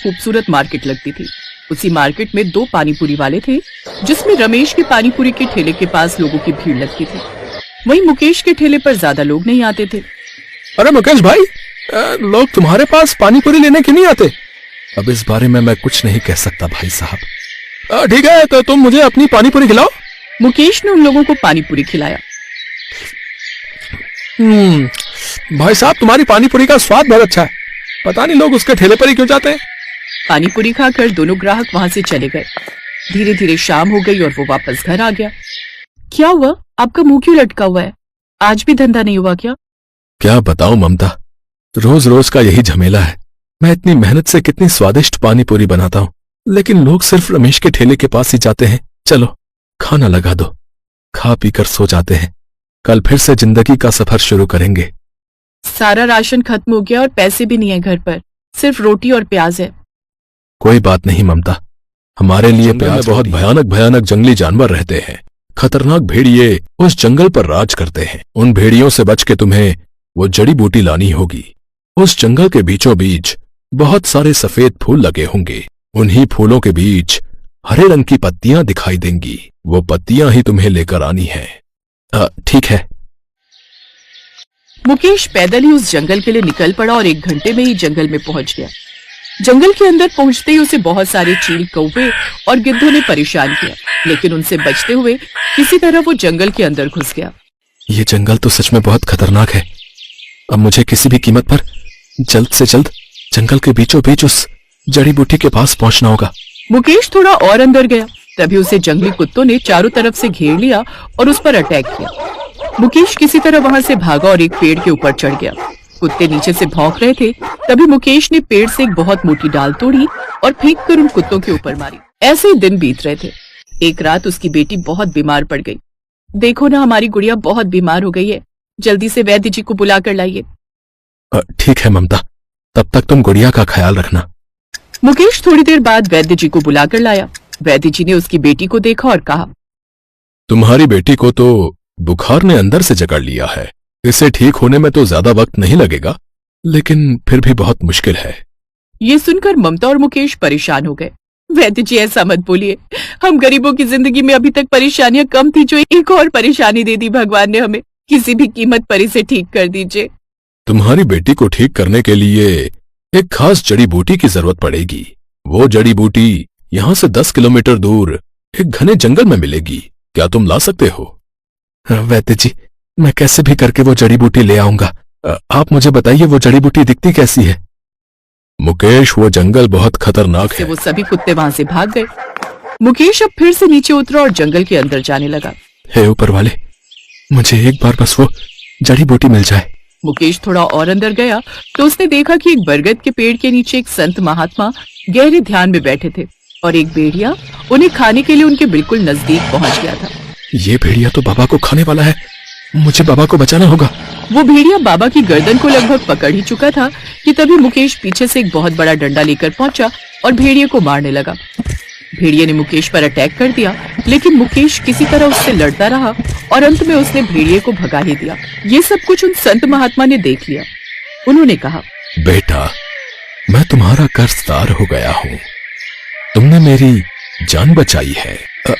खूबसूरत मार्केट लगती थी। उसी मार्केट में दो पानीपुरी वाले थे, जिसमें रमेश के पानीपुरी के ठेले के पास लोगों की भीड़ लगती थी। वहीं मुकेश के ठेले पर ज्यादा लोग नहीं आते थे। अरे मुकेश भाई, लोग तुम्हारे पास पानीपुरी लेने क्यों नहीं आते? अब इस बारे में मैं कुछ नहीं कह सकता भाई साहब। ठीक है, तो तुम मुझे अपनी पानीपुरी खिलाओ। मुकेश ने उन लोगों को पानीपुरी खिलाया। भाई साहब, तुम्हारी पानीपुरी का स्वाद बहुत अच्छा है। पता नहीं लोग उसके ठेले पर ही क्यों जाते हैं। पानीपुरी खाकर दोनों ग्राहक वहां से चले गए। धीरे धीरे शाम हो गई और वो वापस घर आ गया। क्या हुआ, आपका मुंह क्यों लटका हुआ है? आज भी धंधा नहीं हुआ क्या? क्या बताऊं ममता, रोज रोज का यही झमेला है। मैं इतनी मेहनत से कितनी स्वादिष्ट पानीपुरी बनाता हूँ, लेकिन लोग सिर्फ रमेश के ठेले के पास ही जाते हैं। चलो खाना लगा दो, खा पी कर सो जाते हैं। कल फिर से जिंदगी का सफर शुरू करेंगे। सारा राशन खत्म हो गया और पैसे भी नहीं है घर पर, सिर्फ रोटी और प्याज है। कोई बात नहीं ममता, हमारे लिए प्याज बहुत भयानक भयानक जंगली जानवर रहते हैं। खतरनाक भेड़िए उस जंगल पर राज करते हैं। उन भेड़ियों से बच के तुम्हें वो जड़ी बूटी लानी होगी। उस जंगल के बीचों बीच बहुत सारे सफेद फूल लगे होंगे। उन्हीं फूलों के बीच हरे रंग की पत्तियां दिखाई देंगी। वो पत्तियां ही तुम्हें लेकर आनी है। ठीक है। मुकेश पैदल ही उस जंगल के लिए निकल पड़ा और 1 घंटे में ही जंगल में पहुंच गया। जंगल के अंदर पहुंचते ही उसे बहुत सारे चील, कौवे और गिद्धों ने परेशान किया, लेकिन उनसे बचते हुए किसी तरह वो जंगल के अंदर घुस गया। ये जंगल तो सच में बहुत खतरनाक है। अब मुझे किसी भी कीमत पर जल्द से जल्द जंगल के बीचों बीच उस जड़ी बूटी के पास पहुंचना होगा। मुकेश थोड़ा और अंदर गया, तभी उसे जंगली कुत्तों ने चारों तरफ से घेर लिया और उस पर अटैक किया। मुकेश किसी तरह वहां से भागा और एक पेड़ के ऊपर चढ़ गया। कुत्ते नीचे से भौंक रहे थे, तभी मुकेश ने पेड़ से एक बहुत मोटी डाल तोड़ी और फेंक कर उन कुत्तों के ऊपर मारी। ऐसे ही दिन बीत रहे थे। एक रात उसकी बेटी बहुत बीमार पड़ गई। देखो ना, हमारी गुड़िया बहुत बीमार हो गई है, जल्दी से वैद्य जी को बुला कर लाइए। ठीक है ममता, तब तक तुम गुड़िया का ख्याल रखना। मुकेश थोड़ी देर बाद वैद्य जी को बुलाकर लाया। वैद्य जी ने उसकी बेटी को देखा और कहा, तुम्हारी बेटी को तो बुखार ने अंदर से जकड़ लिया है। इसे ठीक होने में तो ज्यादा वक्त नहीं लगेगा, लेकिन फिर भी बहुत मुश्किल है। ये सुनकर ममता और मुकेश परेशान हो गए। वैद्य जी ऐसा मत बोलिए, हम गरीबों की जिंदगी में अभी तक परेशानियां कम थी, जो एक और परेशानी दे दी भगवान ने हमें। किसी भी कीमत पर इसे ठीक कर दीजिए। तुम्हारी बेटी को ठीक करने के लिए एक खास जड़ी बूटी की जरूरत पड़ेगी। वो जड़ी बूटी यहाँ से 10 किलोमीटर दूर एक घने जंगल में मिलेगी। क्या तुम ला सकते हो? वैद्य जी, मैं कैसे भी करके वो जड़ी बूटी ले आऊंगा। आप मुझे बताइए, वो जड़ी बूटी दिखती कैसी है? मुकेश, वो जंगल बहुत खतरनाक है। वो सभी कुत्ते वहां से भाग गए। मुकेश अब फिर से नीचे उतरा और जंगल के अंदर जाने लगा। हे ऊपर वाले, मुझे एक बार बस वो जड़ी बूटी मिल जाए। मुकेश थोड़ा और अंदर गया तो उसने देखा कि एक बरगद के पेड़ के नीचे एक संत महात्मा गहरे ध्यान में बैठे थे और एक भेड़िया उन्हें खाने के लिए उनके बिल्कुल नजदीक पहुंच गया था। ये भेड़िया तो बाबा को खाने वाला है, मुझे बाबा को बचाना होगा। वो भेड़िया बाबा की गर्दन को लगभग पकड़ ही चुका था कि तभी मुकेश पीछे से एक बहुत बड़ा डंडा लेकर पहुंचा और भेड़िए को मारने लगा। भेड़िए ने मुकेश पर अटैक कर दिया, लेकिन मुकेश किसी तरह उससे लड़ता रहा और अंत में उसने भेड़िए को भगा ही दिया। ये सब कुछ उन संत महात्मा ने देख लिया। उन्होंने कहा, बेटा, मैं तुम्हारा कर्जदार हो गया हूँ। तुमने मेरी जान बचाई है।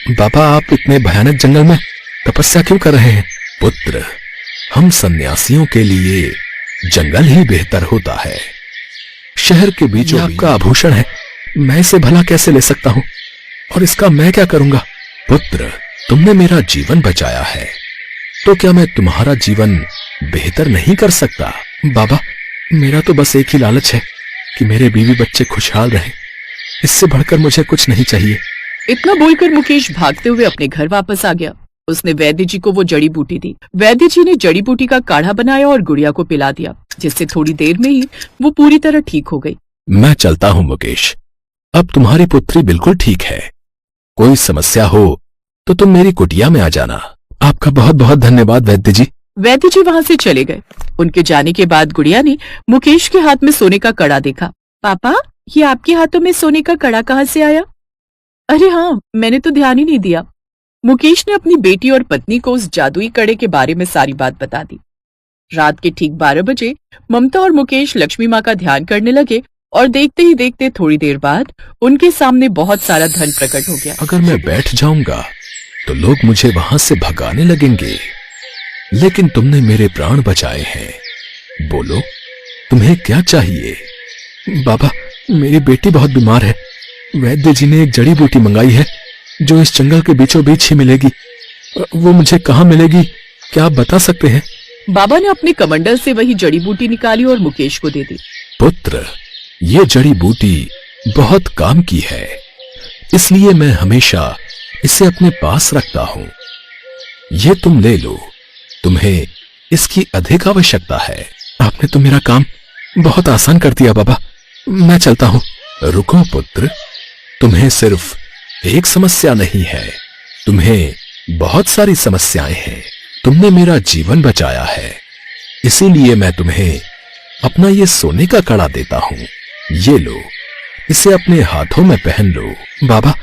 बाबा, आप इतने भयानक जंगल में तपस्या क्यों कर रहे हैं? पुत्र, हम सन्यासियों के लिए जंगल ही बेहतर होता है। शहर के बीचों बीच आपका आभूषण है, मैं इसे भला कैसे ले सकता हूँ? और इसका मैं क्या करूंगा? पुत्र, तुमने मेरा जीवन बचाया है, तो क्या मैं तुम्हारा जीवन बेहतर नहीं कर सकता? बाबा, मेरा तो बस एक ही लालच है कि मेरे बीवी बच्चे खुशहाल रहें। इससे बढ़कर मुझे कुछ नहीं चाहिए। इतना बोलकर मुकेश भागते हुए अपने घर वापस आ गया। उसने वैद्य जी को वो जड़ी बूटी दी। वैद्य जी ने जड़ी बूटी का काढ़ा बनाया और गुड़िया को पिला दिया, जिससे थोड़ी देर में ही वो पूरी तरह ठीक हो गई। मैं चलता हूँ मुकेश, अब तुम्हारी पुत्री बिल्कुल ठीक है। कोई समस्या हो तो तुम मेरी कुटिया में आ जाना। आपका बहुत बहुत धन्यवाद वैद्य जी। वैद्य जी वहां से चले गए। उनके जाने के बाद गुड़िया ने मुकेश के हाथ में सोने का कड़ा देखा। पापा, ये आपके हाथों में सोने का कड़ा कहाँ से आया? अरे हाँ, मैंने तो ध्यान ही नहीं दिया। मुकेश ने अपनी बेटी और पत्नी को उस जादुई कड़े के बारे में सारी बात बता दी। रात के ठीक 12 बजे ममता और मुकेश लक्ष्मी माँ का ध्यान करने लगे और देखते ही देखते थोड़ी देर बाद उनके सामने बहुत सारा धन प्रकट हो गया। अगर मैं बैठ जाऊंगा तो लोग मुझे वहां से भगाने लगेंगे, लेकिन तुमने मेरे प्राण बचाए हैं। बोलो, तुम्हें क्या चाहिए? बाबा, मेरी बेटी बहुत बीमार है। वैद्य जी ने एक जड़ी बूटी मंगाई है जो इस जंगल के बीचों बीच ही मिलेगी। वो मुझे कहाँ मिलेगी, क्या आप बता सकते हैं? बाबा ने अपने कमंडल से वही जड़ी बूटी निकाली और मुकेश को दे दी। पुत्र, ये जड़ी बूटी बहुत काम की है, इसलिए मैं हमेशा इसे अपने पास रखता हूं। ये तुम ले लो, तुम्हें इसकी अधिक आवश्यकता है। आपने तो मेरा काम बहुत आसान कर दिया बाबा, मैं चलता हूं। रुको पुत्र, तुम्हें सिर्फ एक समस्या नहीं है, तुम्हें बहुत सारी समस्याएं हैं। तुमने मेरा जीवन बचाया है, इसीलिए मैं तुम्हें अपना ये सोने का कड़ा देता हूं। ये लो, इसे अपने हाथों में पहन लो। बाबा,